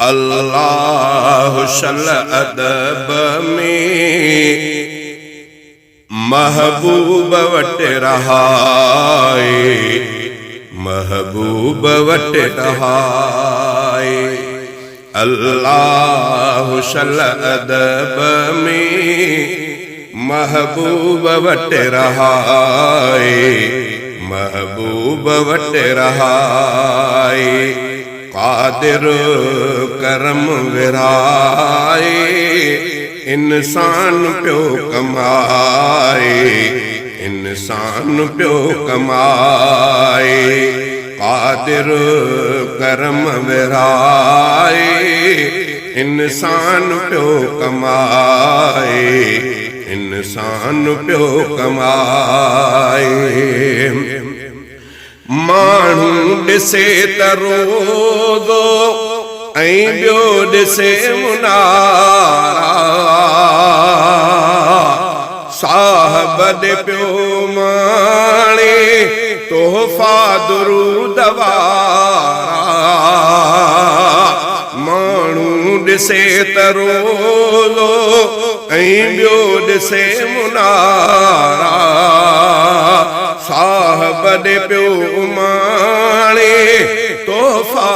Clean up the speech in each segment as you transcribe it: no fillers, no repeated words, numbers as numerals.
अल्लाह सल अदब में महबूब वट रहाए, महबूब वट रहाए। अल्लाह सल अदब में महबूब वट रहाए, महबूब वट रहाए। कादिर करम विराए, इंसान प्यो कमाए, इंसान प्यो कमाए। कादिर करम विराए, इंसान प्यो कमाए, इंसान प्यो कमाए। माण्हू ॾिसे त रोज़ो ऐं ॿियो ॾिसे मुनारा, साहब ॾे पियो माणे तोहफ़ा दुरूद वारा। माण्हू ॾिसे त रोज़ो ऐं ॿियो ॾिसे मुनारा, साहब ॾे पियो माणे तोहफ़ा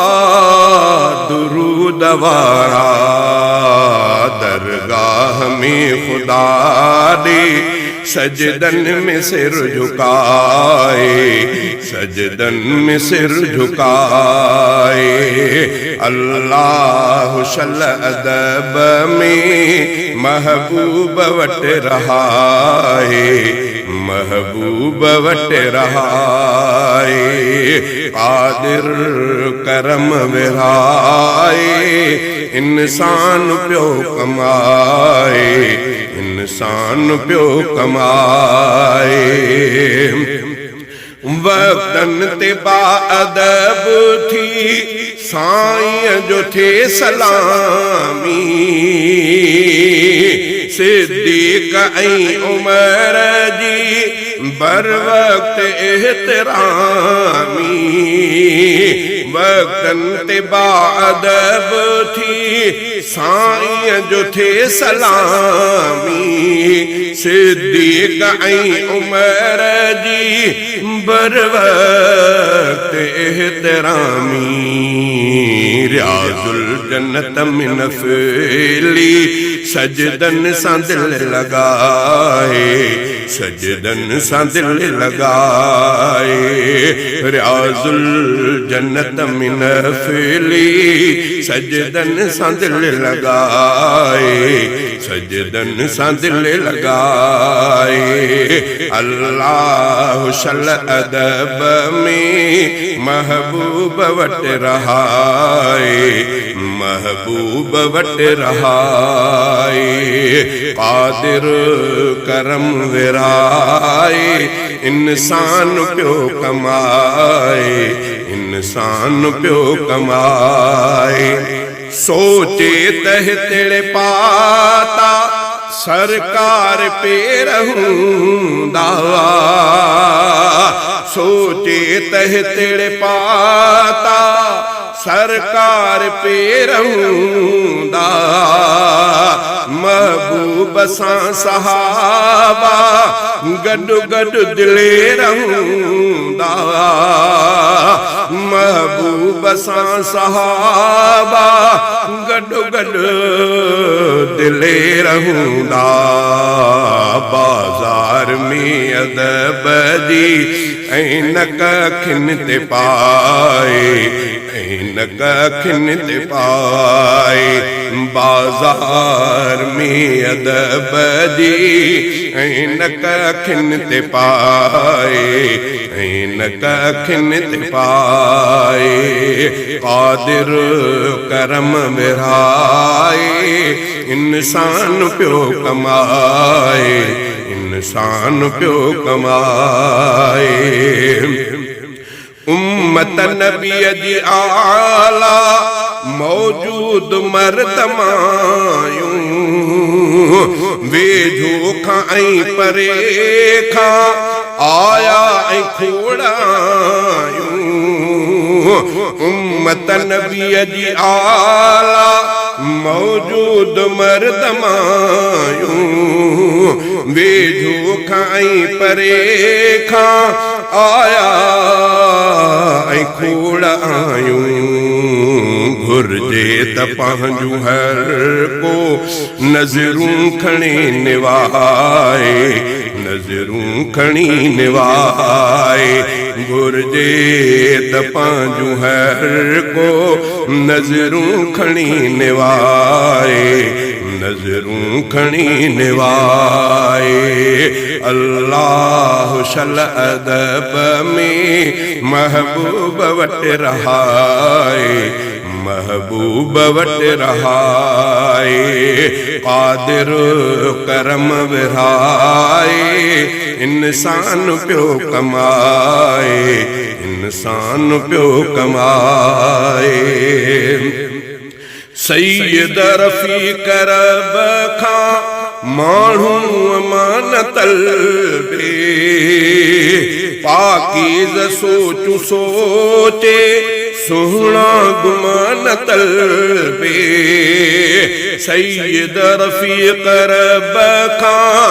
दुरूद वारा। दरगाह में खुदा ॾे सजदन में सिर झुकाए, सजदन में सिर झुकाए। अल्लाह सल अदब में महबूब वट रहाए, महबूब वट रहाए। कादिर करम विराए, इंसान प्यो कमाए, इंसान प्यो कमाए। वक्तन ते बाअदब थी साईं जो थे सलामी, सिद्दीक़ ऐं उमर जी बर वक्त एहतरामी। वक्तन ते बाअदब थी साईं जो थे सलामी, सिद्दीक़ ऐं उमर जी बर वक्त एहतरामी। रियाजुल जन्नत में नफ़ली सजदन सां दिल लगाए, सजदन सां दिल लगाए। रियाजुल जन्नत में नफ़ली सजदन सां दिल लगाए, सजदन सां दिल लगाए। अल्लाह सल अदब में महबूब वट रहाए, महबूब वट रहाए। कादिर करम विराए, इंसान प्यो कमाए, इंसान प्यो कमाए। सोचे तह तिड़ पाता सरकार पे रहूंदा, सोचे तह तिड़ पाता सरकार पे रहूंदा। महबूब सां सहाबा गॾु गॾु दिले रहूंदा, महबूब सां सहाबा गॾु गॾु दिले रहूंदा। बाज़ार में अदब जी ऐनक अखियुनि ते पाए, ऐनक अखियुनि ते पाए। बाज़ार में अदब जी ऐनक अखियुनि ते पाए, ऐनक अखियुनि ते पाए। कादिर करम विराए, इंसान प्यो कमाए, इंसान प्यो कमाए। उम्मत नबीअ जी आला मौजूद मर्द मायूं, वेझो खां ऐं परे खां आया ऐं खोड़ायूं। उम्मत नबीअ जी आला मौजूद मर्द मायूं वेझो खां परे खां आया ऐं खोड़ आयूं घुर्जे त पंहिंजूं हर को नज़रूं खणी निवाए नज़रूं खणी निवाए घुर्जे त पंहिंजूं हर को नज़रूं खणी निवाए नज़रूं खणी निवाए अल्लाह शल अदब में महबूब वटि रहाए महबूब वटि रहाए क़ादिर करम विराए इंसान पियो कमाए इंसान पियो कमाए सैयद रफ़ीक़ रब खां माण्हू अमानत बे पाकीज़ सोचूं सोचे सोहणा गुमान तलबे सैयद रफ़ीक़ रब खां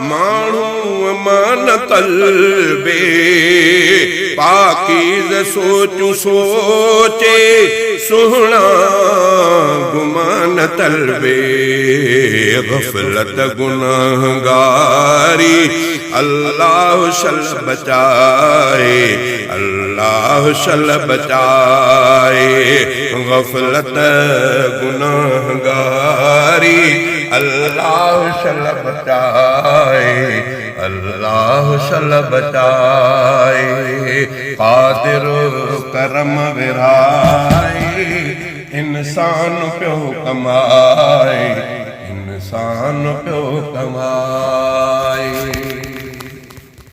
माण्हू अमान तलबे पाकीज़ सोचूं सोचे सोहणा गुमान तलबे गफ़लत गुनाहगारी अल्लाह शल बचाए अल्लाह शल बचाए गफ़लत गुनाहगारी अल्लाह शल बचाए अल्लाह शल बचाए क़ादिर करम विराए इंसान पियो कमाए इंसान पियो कमाए।